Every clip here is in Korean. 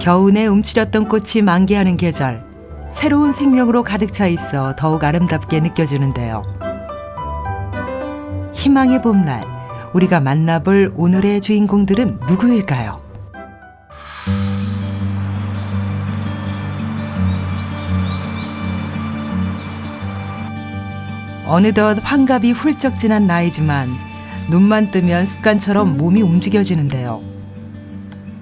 겨우내 움츠렸던 꽃이 만개하는 계절, 새로운 생명으로 가득 차 있어 더욱 아름답게 느껴지는데요. 희망의 봄날, 우리가 만나볼 오늘의 주인공들은 누구일까요? 어느덧 환갑이 훌쩍 지난 나이지만 눈만 뜨면 습관처럼 몸이 움직여지는데요.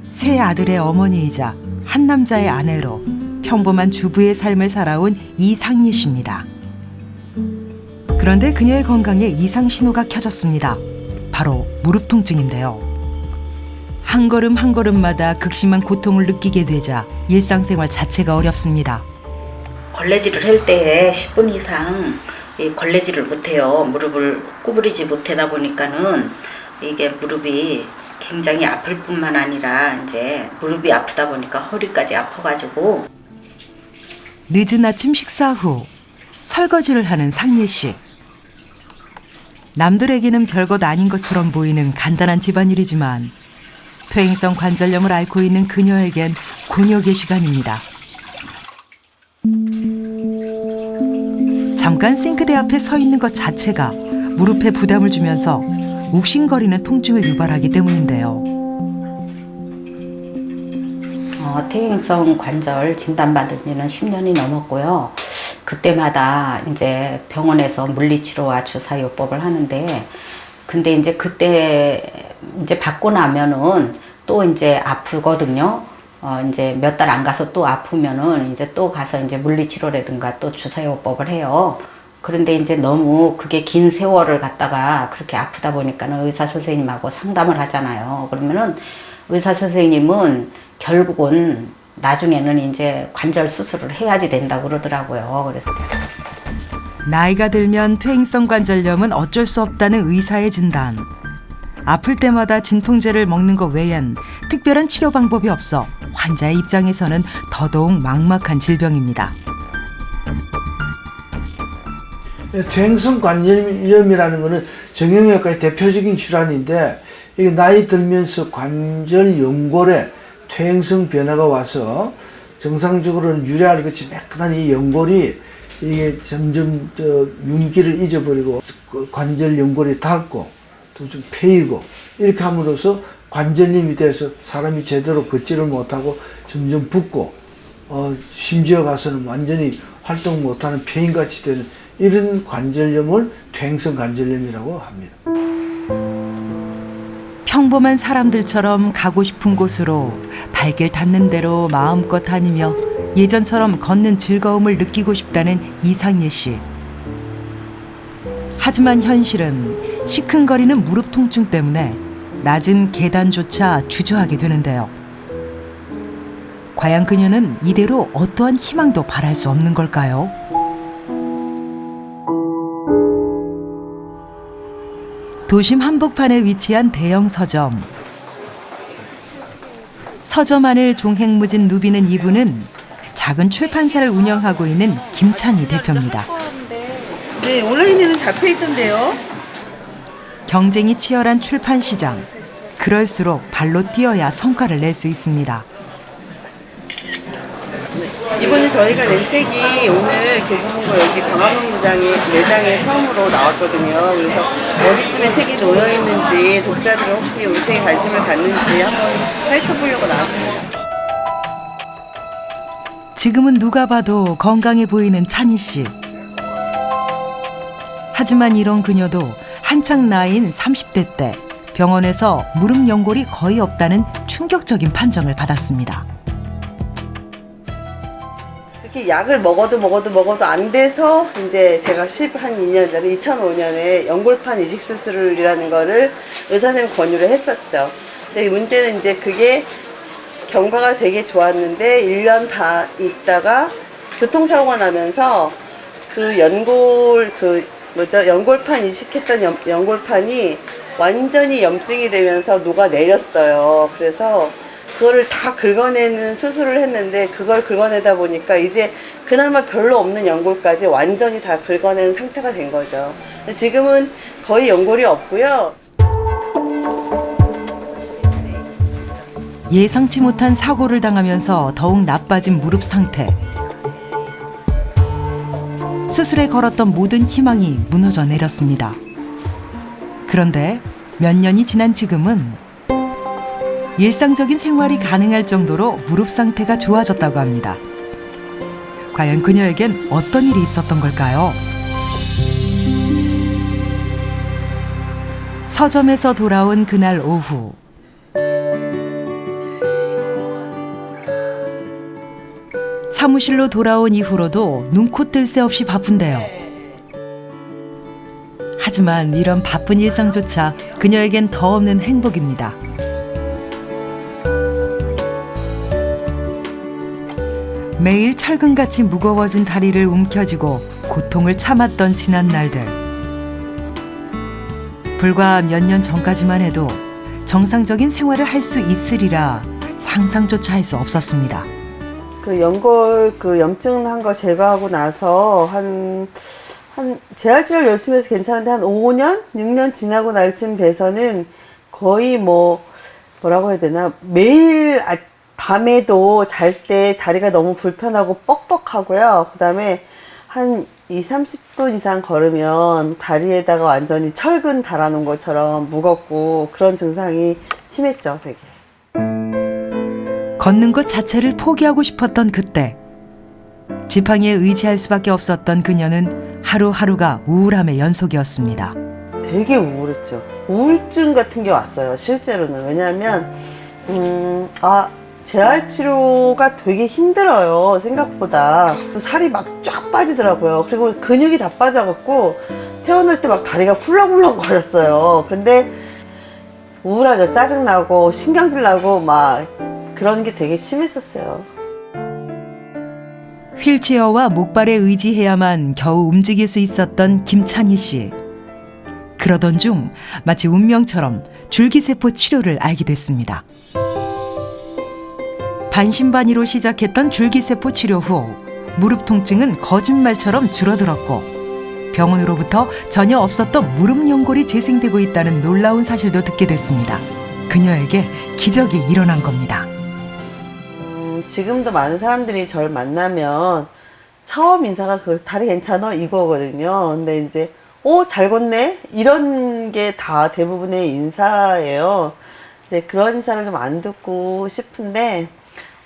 세 아들의 어머니이자 한 남자의 아내로 평범한 주부의 삶을 살아온 이상리 씨입니다. 그런데 그녀의 건강에 이상 신호가 켜졌습니다. 바로 무릎 통증인데요. 한 걸음 한 걸음마다 극심한 고통을 느끼게 되자 일상생활 자체가 어렵습니다. 걸레질을 할 때 10분 이상 걸레질을 못해요. 무릎을 구부리지 못하다 보니까는 이게 무릎이 굉장히 아플 뿐만 아니라 이제 무릎이 아프다 보니까 허리까지 아파가지고. 늦은 아침 식사 후 설거지를 하는 상리 씨. 남들에게는 별것 아닌 것처럼 보이는 간단한 집안일이지만 퇴행성 관절염을 앓고 있는 그녀에겐 곤욕의 시간입니다. 잠깐 싱크대 앞에 서 있는 것 자체가 무릎에 부담을 주면서 욱신거리는 통증을 유발하기 때문인데요. 퇴행성 관절 진단받은 지는 10년이 넘었고요. 그때마다 이제 병원에서 물리치료와 주사요법을 하는데, 근데 이제 그때 이제 받고 나면은 또 이제 아프거든요. 이제 몇 달 안 가서 또 아프면은 이제 또 가서 이제 물리치료라든가 또 주사요법을 해요. 그런데 이제 너무 그게 긴 세월을 갖다가 그렇게 아프다 보니까는 의사 선생님하고 상담을 하잖아요. 그러면은 의사 선생님은 결국은 나중에는 이제 관절 수술을 해야지 된다고 그러더라고요. 그래서 나이가 들면 퇴행성 관절염은 어쩔 수 없다는 의사의 진단. 아플 때마다 진통제를 먹는 것 외엔 특별한 치료 방법이 없어 환자의 입장에서는 더더욱 막막한 질병입니다. 퇴행성 관절염이라는 것은 정형외과의 대표적인 질환인데, 이게 나이 들면서 관절 연골에 퇴행성 변화가 와서 정상적으로는 유래할 것이 매끈한 이 연골이 이게 점점 윤기를 잊어버리고 관절 연골이 닳고 또 좀 패이고 이렇게 함으로써 관절염이 돼서 사람이 제대로 걷지를 못하고 점점 붓고 심지어 가서는 완전히 활동 못하는 폐인같이 되는 이런 관절염을 퇴행성 관절염이라고 합니다. 평범한 사람들처럼 가고 싶은 곳으로 발길 닿는 대로 마음껏 다니며 예전처럼 걷는 즐거움을 느끼고 싶다는 이상리 씨. 하지만 현실은 시큰거리는 무릎 통증 때문에 낮은 계단조차 주저하게 되는데요. 과연 그녀는 이대로 어떠한 희망도 바랄 수 없는 걸까요? 도심 한복판에 위치한 대형 서점. 서점 안을 종횡무진 누비는 이분은 작은 출판사를 운영하고 있는 김찬희 대표입니다. 네, 온라인에는 잡혀 있던데요. 경쟁이 치열한 출판 시장. 그럴수록 발로 뛰어야 성과를 낼 수 있습니다. 이번에 저희가 낸 책이 오늘 교보문고 여기 광화문 매장에 처음으로 나왔거든요. 그래서 어디쯤에 책이 놓여 있는지 독자들은 혹시 우리 책에 관심을 갖는지 한번 살펴보려고 나왔습니다. 지금은 누가 봐도 건강해 보이는 찬희 씨. 하지만 이런 그녀도 한창 나이인 30대 때 병원에서 무릎 연골이 거의 없다는 충격적인 판정을 받았습니다. 이렇게 약을 먹어도 안 돼서 이제 제가 한 2년 전에 2005년에 연골판 이식 수술이라는 거를 의사 선생님 권유를 했었죠. 근데 문제는 이제 그게 경과가 되게 좋았는데 1년 반 있다가 교통사고가 나면서 그 연골판 이식했던 연골판이 완전히 염증이 되면서 녹아내렸어요. 그래서 그거를 다 긁어내는 수술을 했는데 그걸 긁어내다 보니까 이제 그나마 별로 없는 연골까지 완전히 다 긁어낸 상태가 된 거죠. 지금은 거의 연골이 없고요. 예상치 못한 사고를 당하면서 더욱 나빠진 무릎 상태. 수술에 걸었던 모든 희망이 무너져 내렸습니다. 그런데 몇 년이 지난 지금은 일상적인 생활이 가능할 정도로 무릎 상태가 좋아졌다고 합니다. 과연 그녀에겐 어떤 일이 있었던 걸까요? 서점에서 돌아온 그날 오후. 사무실로 돌아온 이후로도 눈코 뜰 새 없이 바쁜데요. 하지만 이런 바쁜 일상조차 그녀에겐 더 없는 행복입니다. 매일 철근같이 무거워진 다리를 움켜쥐고 고통을 참았던 지난 날들. 불과 몇 년 전까지만 해도 정상적인 생활을 할 수 있으리라 상상조차 할 수 없었습니다. 그 연골 그 염증 한 거 제거하고 나서 한 재활치료를 열심히 해서 괜찮은데 한 5년, 6년 지나고 날쯤 돼서는 거의 뭐라고 해야 되나 매일 밤에도 잘 때 다리가 너무 불편하고 뻑뻑하고요. 그 다음에 한 20-30분 이상 걸으면 다리에다가 완전히 철근 달아놓은 것처럼 무겁고 그런 증상이 심했죠, 되게. 걷는 것 자체를 포기하고 싶었던 그때. 지팡이에 의지할 수밖에 없었던 그녀는 하루하루가 우울함의 연속이었습니다. 되게 우울했죠. 우울증 같은 게 왔어요, 실제로는. 왜냐하면 재활치료가 되게 힘들어요, 생각보다. 살이 막 쫙 빠지더라고요. 그리고 근육이 다 빠져갖고 태어날 때 막 다리가 훌렁훌렁 거렸어요. 근데 우울하죠. 짜증나고 신경질 나고 막 그런 게 되게 심했었어요. 휠체어와 목발에 의지해야만 겨우 움직일 수 있었던 김찬희 씨. 그러던 중 마치 운명처럼 줄기세포 치료를 알게 됐습니다. 반신반의로 시작했던 줄기세포 치료 후 무릎 통증은 거짓말처럼 줄어들었고 병원으로부터 전혀 없었던 무릎 연골이 재생되고 있다는 놀라운 사실도 듣게 됐습니다. 그녀에게 기적이 일어난 겁니다. 지금도 많은 사람들이 저를 만나면 처음 인사가 그 다리 괜찮아? 이거거든요. 근데 이제 잘 걷네? 이런 게 다 대부분의 인사예요. 이제 그런 인사를 좀 안 듣고 싶은데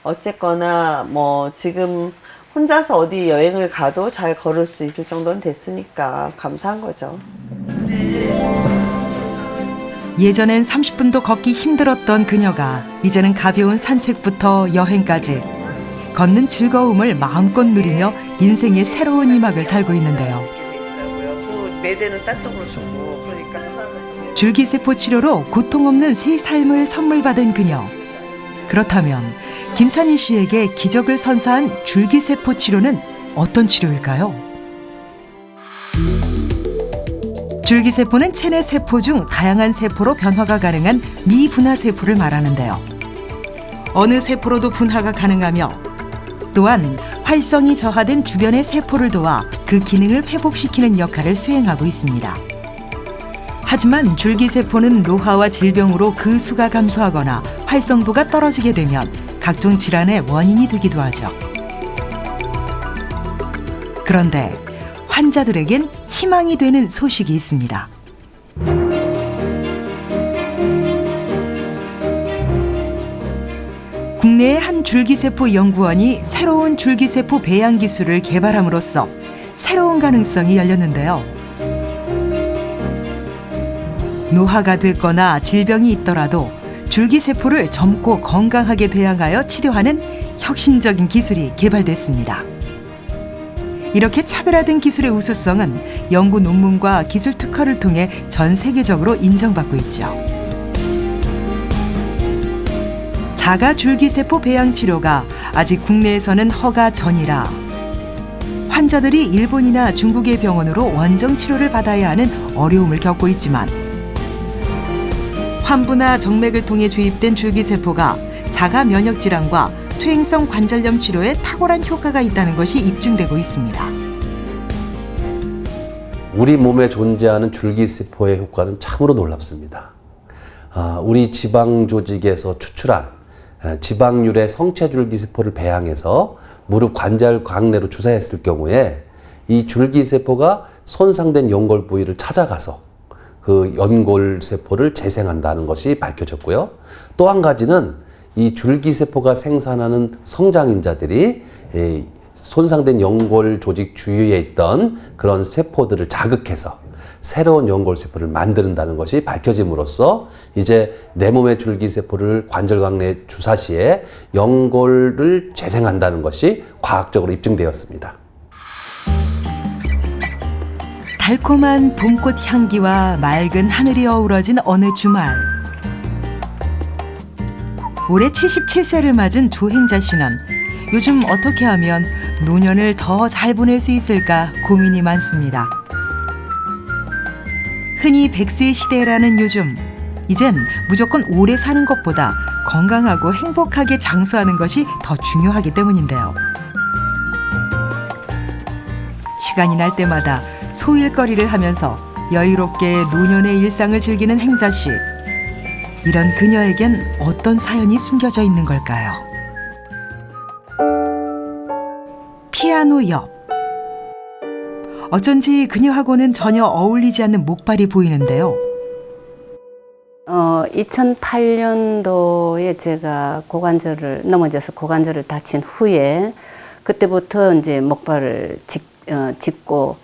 어쨌거나 지금 혼자서 어디 여행을 가도 잘 걸을 수 있을 정도는 됐으니까 감사한 거죠. 예전엔 30분도 걷기 힘들었던 그녀가 이제는 가벼운 산책부터 여행까지 걷는 즐거움을 마음껏 누리며 인생의 새로운 이막을 살고 있는데요. 매대는 딴 쪽으로 주고 그러니까 줄기세포 치료로 고통 없는 새 삶을 선물 받은 그녀. 그렇다면 김찬희 씨에게 기적을 선사한 줄기세포 치료는 어떤 치료일까요? 줄기세포는 체내 세포 중 다양한 세포로 변화가 가능한 미분화 세포를 말하는데요. 어느 세포로도 분화가 가능하며 또한 활성이 저하된 주변의 세포를 도와 그 기능을 회복시키는 역할을 수행하고 있습니다. 하지만 줄기세포는 노화와 질병으로 그 수가 감소하거나 활성도가 떨어지게 되면 각종 질환의 원인이 되기도 하죠. 그런데 환자들에겐 희망이 되는 소식이 있습니다. 국내의 한 줄기세포 연구원이 새로운 줄기세포 배양 기술을 개발함으로써 새로운 가능성이 열렸는데요. 노화가 됐거나 질병이 있더라도 줄기세포를 젊고 건강하게 배양하여 치료하는 혁신적인 기술이 개발됐습니다. 이렇게 차별화된 기술의 우수성은 연구 논문과 기술 특허를 통해 전 세계적으로 인정받고 있죠. 자가 줄기세포 배양 치료가 아직 국내에서는 허가 전이라 환자들이 일본이나 중국의 병원으로 원정 치료를 받아야 하는 어려움을 겪고 있지만 환부나 정맥을 통해 주입된 줄기세포가 자가 면역 질환과 퇴행성 관절염 치료에 탁월한 효과가 있다는 것이 입증되고 있습니다. 우리 몸에 존재하는 줄기세포의 효과는 참으로 놀랍습니다. 우리 지방 조직에서 추출한 지방률의 성체줄기세포를 배양해서 무릎 관절 광내로 주사했을 경우에 이 줄기세포가 손상된 연골 부위를 찾아가서 그 연골세포를 재생한다는 것이 밝혀졌고요. 또 한 가지는 이 줄기세포가 생산하는 성장인자들이 손상된 연골 조직 주위에 있던 그런 세포들을 자극해서 새로운 연골세포를 만든다는 것이 밝혀짐으로써 이제 내 몸의 줄기세포를 관절광내 주사 시에 연골을 재생한다는 것이 과학적으로 입증되었습니다. 달콤한 봄꽃 향기와 맑은 하늘이 어우러진 어느 주말. 올해 77세를 맞은 조행자 씨는 요즘 어떻게 하면 노년을 더 잘 보낼 수 있을까 고민이 많습니다. 흔히 100세 시대라는 요즘, 이젠 무조건 오래 사는 것보다 건강하고 행복하게 장수하는 것이 더 중요하기 때문인데요. 시간이 날 때마다 소일거리를 하면서 여유롭게 노년의 일상을 즐기는 행자 씨. 이런 그녀에겐 어떤 사연이 숨겨져 있는 걸까요? 피아노 옆. 어쩐지 그녀하고는 전혀 어울리지 않는 목발이 보이는데요. 2008년도에 제가 넘어져서 고관절을 다친 후에 그때부터 이제 목발을 짚고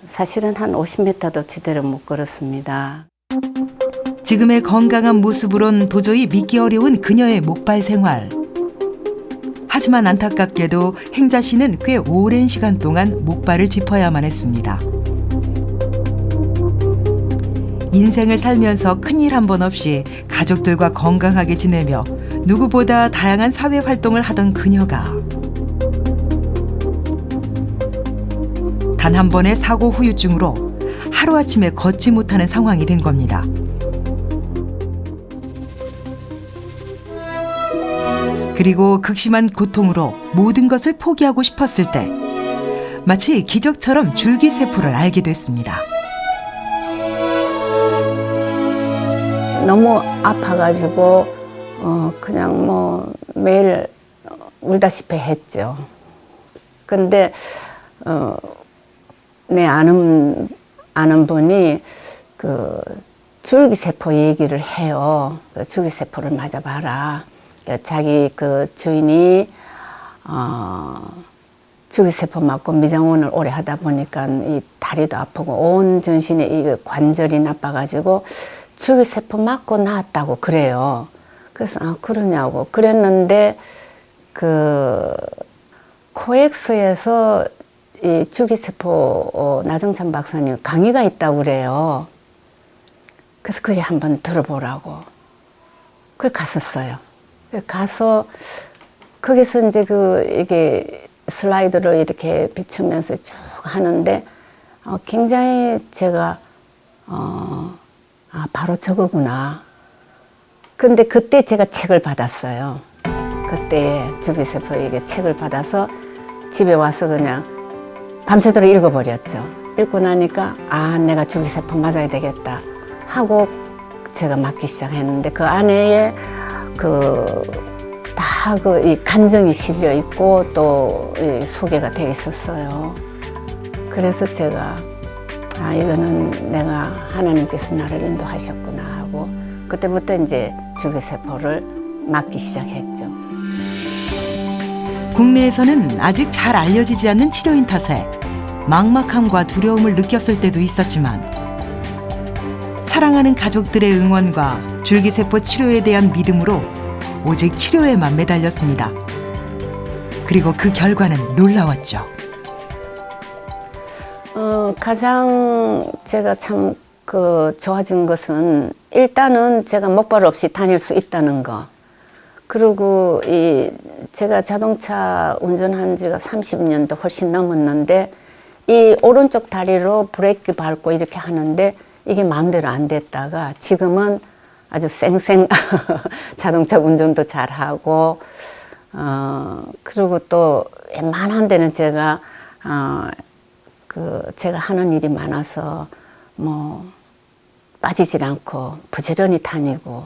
사실은 한 50m도 제대로 못 걸었습니다. 지금의 건강한 모습으론 도저히 믿기 어려운 그녀의 목발 생활. 하지만 안타깝게도 행자 씨는 꽤 오랜 시간 동안 목발을 짚어야만 했습니다. 인생을 살면서 큰일 한 번 없이 가족들과 건강하게 지내며 누구보다 다양한 사회 활동을 하던 그녀가 단 한 번의 사고 후유증으로 하루아침에 걷지 못하는 상황이 된 겁니다. 그리고 극심한 고통으로 모든 것을 포기하고 싶었을 때 마치 기적처럼 줄기세포를 알게 됐습니다. 너무 아파가지고 그냥 뭐 매일 울다시피 했죠. 근데 내 아는 분이 그 줄기세포 얘기를 해요. 그 줄기세포를 맞아봐라. 자기 그 주인이 줄기세포 맞고 미장원을 오래 하다 보니까 이 다리도 아프고 온 전신에 이 관절이 나빠가지고 줄기세포 맞고 나았다고 그래요. 그래서 그러냐고 그랬는데 그 코엑스에서 이 줄기세포 나정찬 박사님 강의가 있다고 그래요. 그래서 그게 한번 들어보라고. 그래 갔었어요. 가서 거기서 이제 이게 슬라이드로 이렇게 비추면서 쭉 하는데 굉장히 제가 바로 저거구나. 근데 그때 제가 책을 받았어요. 그때 줄기세포 이게 책을 받아서 집에 와서 그냥 밤새도록 읽어버렸죠. 읽고 나니까 내가 줄기세포 맞아야 되겠다 하고 제가 맞기 시작했는데 그 안에 다 이 간증이 실려 있고 또 소개가 돼 있었어요. 그래서 제가 이거는 내가 하나님께서 나를 인도하셨구나 하고 그때부터 이제 줄기세포를 맞기 시작했죠. 국내에서는 아직 잘 알려지지 않는 치료인 탓에 막막함과 두려움을 느꼈을 때도 있었지만 사랑하는 가족들의 응원과 줄기세포 치료에 대한 믿음으로 오직 치료에만 매달렸습니다. 그리고 그 결과는 놀라웠죠. 가장 제가 참 좋아진 것은 일단은 제가 목발 없이 다닐 수 있다는 거. 그리고 제가 자동차 운전한 지가 30년도 훨씬 넘었는데 이 오른쪽 다리로 브레이크 밟고 이렇게 하는데 이게 마음대로 안 됐다가 지금은 아주 쌩쌩 자동차 운전도 잘하고 그리고 또 웬만한 데는 제가 제가 하는 일이 많아서 뭐 빠지질 않고 부지런히 다니고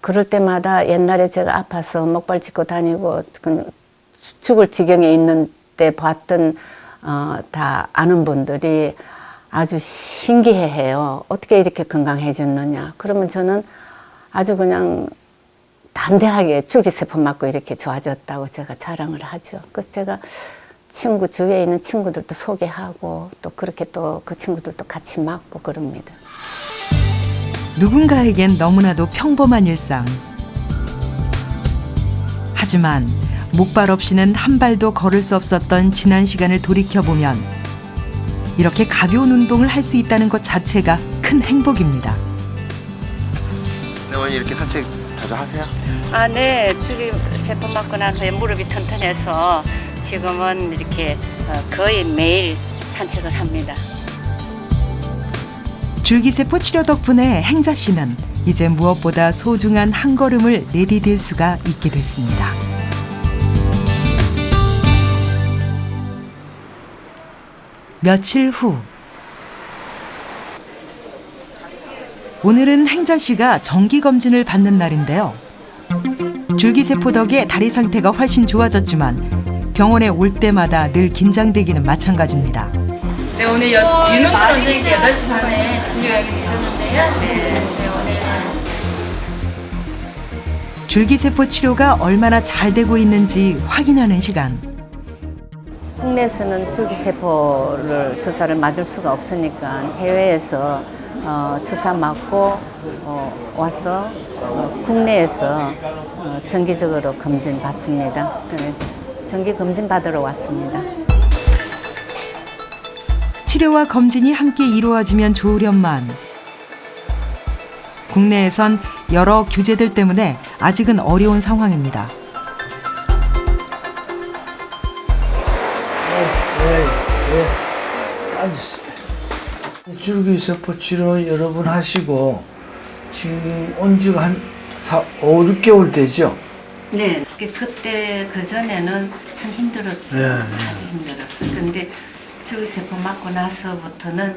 그럴 때마다 옛날에 제가 아파서 목발 짚고 다니고 죽을 지경에 있는 때 봤던 다 아는 분들이 아주 신기해해요. 어떻게 이렇게 건강해졌느냐. 그러면 저는 아주 그냥 담대하게 줄기세포 맞고 이렇게 좋아졌다고 제가 자랑을 하죠. 그래서 제가 친구 주위에 있는 친구들도 소개하고 또 그렇게 또 그 친구들도 같이 맞고 그럽니다. 누군가에겐 너무나도 평범한 일상. 하지만 목발 없이는 한 발도 걸을 수 없었던 지난 시간을 돌이켜보면 이렇게 가벼운 운동을 할 수 있다는 것 자체가 큰 행복입니다. 네, 어머니 이렇게 산책 자주 하세요? 네. 줄기세포 맞고 난 후에 무릎이 튼튼해서 지금은 이렇게 거의 매일 산책을 합니다. 줄기세포 치료 덕분에 행자 씨는 이제 무엇보다 소중한 한 걸음을 내디딜 수가 있게 됐습니다. 며칠 후 오늘은 행자 씨가 정기 검진을 받는 날인데요. 줄기세포 덕에 다리 상태가 훨씬 좋아졌지만 병원에 올 때마다 늘 긴장되기는 마찬가지입니다. 네, 오늘 윤은철 원장님께 8시 반에 진료 예약이 되셨는데요. 네, 오늘 줄기세포 치료가 얼마나 잘 되고 있는지 확인하는 시간. 국내에서는 줄기세포를 주사를 맞을 수가 없으니까 해외에서 주사 맞고 와서 국내에서 정기적으로 검진 받습니다. 정기 검진 받으러 왔습니다. 치료와 검진이 함께 이루어지면 좋으련만 국내에선 여러 규제들 때문에 아직은 어려운 상황입니다. 앉으세요. 줄기세포 치료 여러 번 하시고 지금 온 지가 한 5, 6개월 되죠? 네, 그때 그전에는 참 힘들었죠. 네. 아주 힘들었어요. 근데 줄기세포 맞고 나서부터는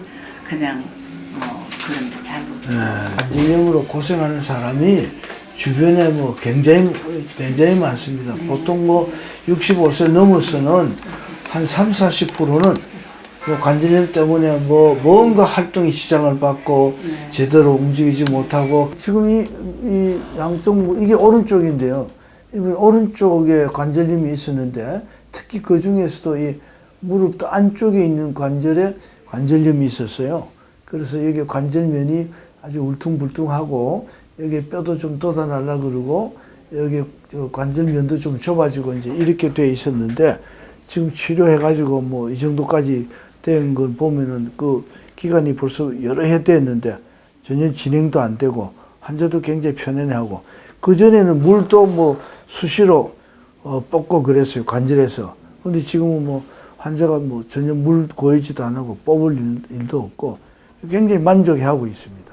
그냥 그런데 잘 못해요. 관절염으로 고생하는 사람이 주변에 굉장히 많습니다. 보통 65세 넘어서는 한 30~40%는 관절염 때문에 뭔가 활동이 지장을 받고 제대로 움직이지 못하고 지금 이 양쪽 이게 오른쪽인데요. 이번 오른쪽에 관절염이 있었는데 특히 그 중에서도 이 무릎 안쪽에 있는 관절에 관절염이 있었어요. 그래서 여기 관절면이 아주 울퉁불퉁하고 여기 뼈도 좀 돋아날라 그러고 여기 관절면도 좀 좁아지고 이제 이렇게 돼 있었는데 지금 치료해가지고 이 정도까지 된 걸 보면은 그 기간이 벌써 여러 해 됐는데 전혀 진행도 안 되고 환자도 굉장히 편안해하고 그 전에는 물도 수시로 뽑고 그랬어요 관절에서. 근데 지금은 환자가 전혀 물 고이지도 안 하고 뽑을 일도 없고 굉장히 만족해하고 있습니다.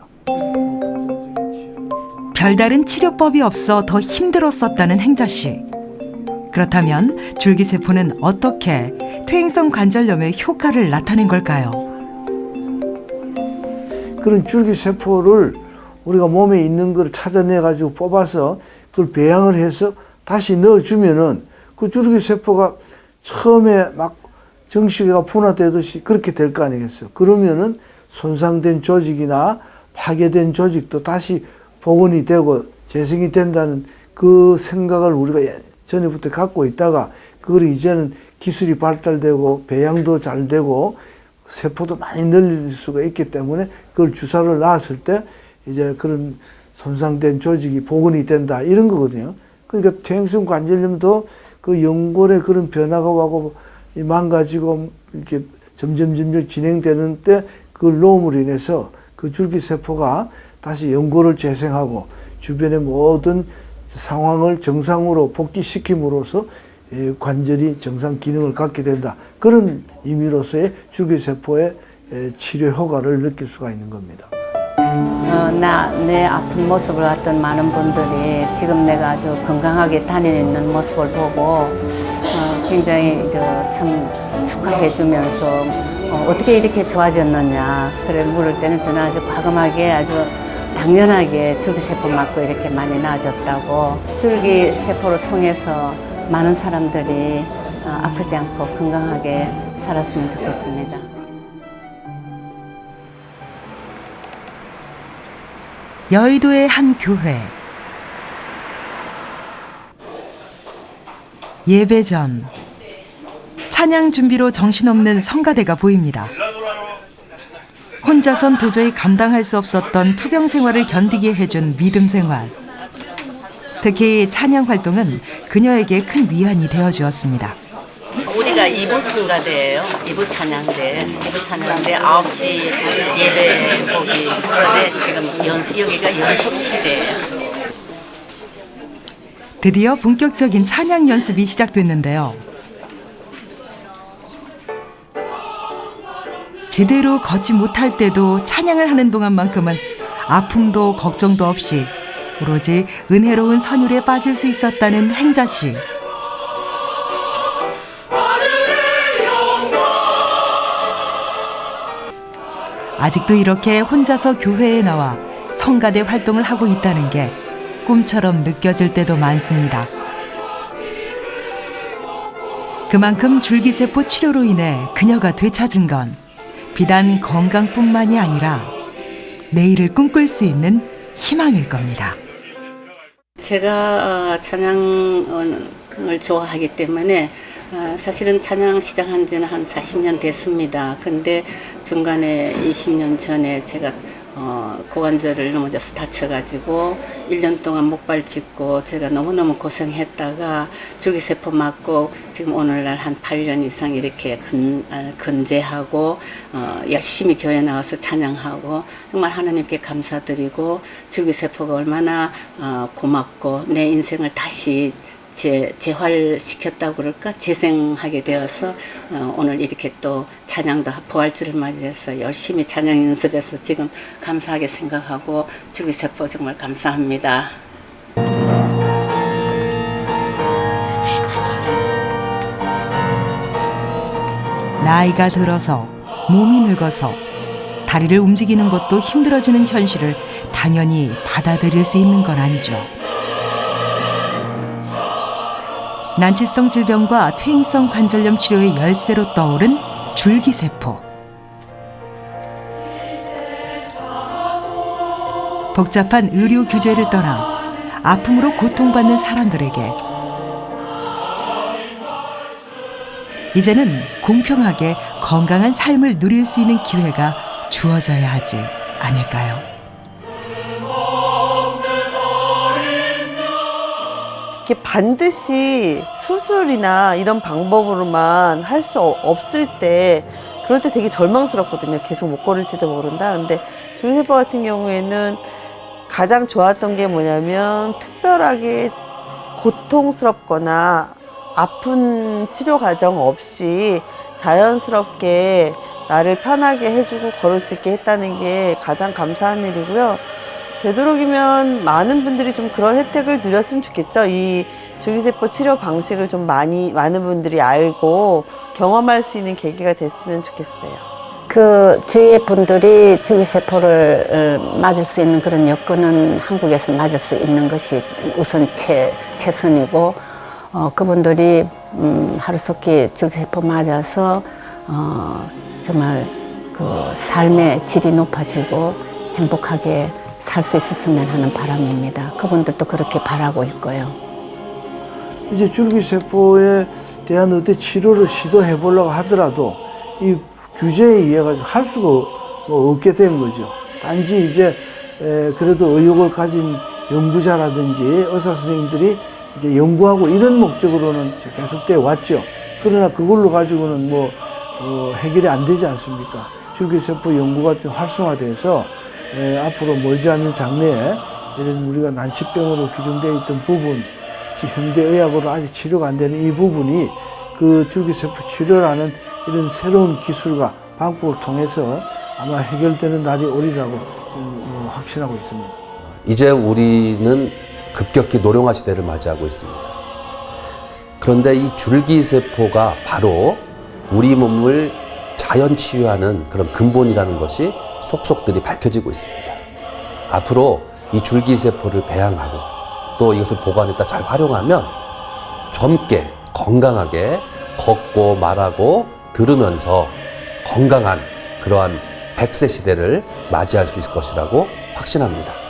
별다른 치료법이 없어 더 힘들었었다는 행자 씨. 그렇다면 줄기세포는 어떻게 퇴행성 관절염의 효과를 나타낸 걸까요? 그런 줄기세포를 우리가 몸에 있는 걸 찾아내가지고 뽑아서 그걸 배양을 해서 다시 넣어주면은 그 줄기세포가 처음에 막 정식이가 분화되듯이 그렇게 될 거 아니겠어요. 그러면은 손상된 조직이나 파괴된 조직도 다시 복원이 되고 재생이 된다는 그 생각을 우리가 전에부터 갖고 있다가 그걸 이제는 기술이 발달되고 배양도 잘 되고 세포도 많이 늘릴 수가 있기 때문에 그걸 주사를 놨을 때 이제 그런 손상된 조직이 복원이 된다 이런 거거든요. 그러니까 퇴행성 관절염도 그 연골의 그런 변화가 와고 망가지고 이렇게 점점 진행되는 때 그걸 놓음으로 인해서 그 줄기세포가 다시 연골을 재생하고 주변의 모든 상황을 정상으로 복귀시킴으로써 관절이 정상 기능을 갖게 된다. 그런 의미로서의 줄기세포의 치료 효과를 느낄 수가 있는 겁니다. 내 아픈 모습을 봤던 많은 분들이 지금 내가 아주 건강하게 다니는 모습을 보고 굉장히 참 축하해 주면서 어떻게 이렇게 좋아졌느냐 그래 물을 때는 저는 아주 과감하게 아주 당연하게 줄기세포 맞고 이렇게 많이 나아졌다고, 줄기세포를 통해서 많은 사람들이 아프지 않고 건강하게 살았으면 좋겠습니다. 여의도의 한 교회. 예배 전 찬양 준비로 정신없는 성가대가 보입니다. 혼자선 도저히 감당할 수 없었던 투병 생활을 견디게 해준 믿음 생활. 특히 찬양 활동은 그녀에게 큰 위안이 되어 주었습니다. 우리가 2부 성가대예요. 2부 찬양대. 2부 찬양대 9시 예배 보기 전에 지금 여기가 연습실이에요. 드디어 본격적인 찬양 연습이 시작됐는데요. 제대로 걷지 못할 때도 찬양을 하는 동안만큼은 아픔도 걱정도 없이 오로지 은혜로운 선율에 빠질 수 있었다는 행자 씨. 아직도 이렇게 혼자서 교회에 나와 성가대 활동을 하고 있다는 게 꿈처럼 느껴질 때도 많습니다. 그만큼 줄기세포 치료로 인해 그녀가 되찾은 건 비단 건강뿐만이 아니라 내일을 꿈꿀 수 있는 희망일 겁니다. 제가 찬양을 좋아하기 때문에 사실은 찬양 시작한 지는 한 40년 됐습니다. 근데 중간에 20년 전에 제가 고관절을 넘어져서 다쳐가지고 1년 동안 목발 짚고 제가 너무너무 고생했다가 줄기세포 맞고 지금 오늘날 한 8년 이상 이렇게 건재하고 열심히 교회 나와서 찬양하고 정말 하나님께 감사드리고 줄기세포가 얼마나 고맙고 내 인생을 다시 재활시켰다고 그럴까? 재생하게 되어서 오늘 이렇게 또 찬양도 부활주를 맞이해서 열심히 찬양 연습해서 지금 감사하게 생각하고 줄기세포 정말 감사합니다. 나이가 들어서 몸이 늙어서 다리를 움직이는 것도 힘들어지는 현실을 당연히 받아들일 수 있는 건 아니죠. 난치성 질병과 퇴행성 관절염 치료의 열쇠로 떠오른 줄기세포. 복잡한 의료 규제를 떠나 아픔으로 고통받는 사람들에게 이제는 공평하게 건강한 삶을 누릴 수 있는 기회가 주어져야 하지 않을까요? 이렇게 반드시 수술이나 이런 방법으로만 할 수 없을 때, 그럴 때 되게 절망스럽거든요. 계속 못 걸을지도 모른다. 근데 줄기세포 같은 경우에는 가장 좋았던 게 뭐냐면 특별하게 고통스럽거나 아픈 치료 과정 없이 자연스럽게 나를 편하게 해주고 걸을 수 있게 했다는 게 가장 감사한 일이고요. 되도록이면 많은 분들이 좀 그런 혜택을 누렸으면 좋겠죠. 이 줄기세포 치료 방식을 좀 많은 분들이 알고 경험할 수 있는 계기가 됐으면 좋겠어요. 그 주위의 분들이 줄기세포를 맞을 수 있는 그런 여건은 한국에서 맞을 수 있는 것이 우선 최선이고, 그분들이 하루속히 줄기세포 맞아서 정말 그 삶의 질이 높아지고 행복하게 살 수 있었으면 하는 바람입니다. 그분들도 그렇게 바라고 있고요. 이제 줄기세포에 대한 어떤 치료를 시도해 보려고 하더라도 이 규제에 의해 가지고 할 수가 없게 된 거죠. 단지 이제 그래도 의욕을 가진 연구자라든지 의사 선생님들이 이제 연구하고 이런 목적으로는 계속되어 왔죠. 그러나 그걸로 가지고는 해결이 안 되지 않습니까? 줄기세포 연구가 좀 활성화돼서 앞으로 멀지 않은 장래에 이런 우리가 난치병으로 규정되어 있던 부분, 현대의학으로 아직 치료가 안 되는 이 부분이 그 줄기세포 치료라는 이런 새로운 기술과 방법을 통해서 아마 해결되는 날이 오리라고 확신하고 있습니다. 이제 우리는 급격히 노령화 시대를 맞이하고 있습니다. 그런데 이 줄기세포가 바로 우리 몸을 자연 치유하는 그런 근본이라는 것이 속속들이 밝혀지고 있습니다. 앞으로 이 줄기세포를 배양하고 또 이것을 보관했다 잘 활용하면 젊게 건강하게 걷고 말하고 들으면서 건강한 그러한 100세 시대를 맞이할 수 있을 것이라고 확신합니다.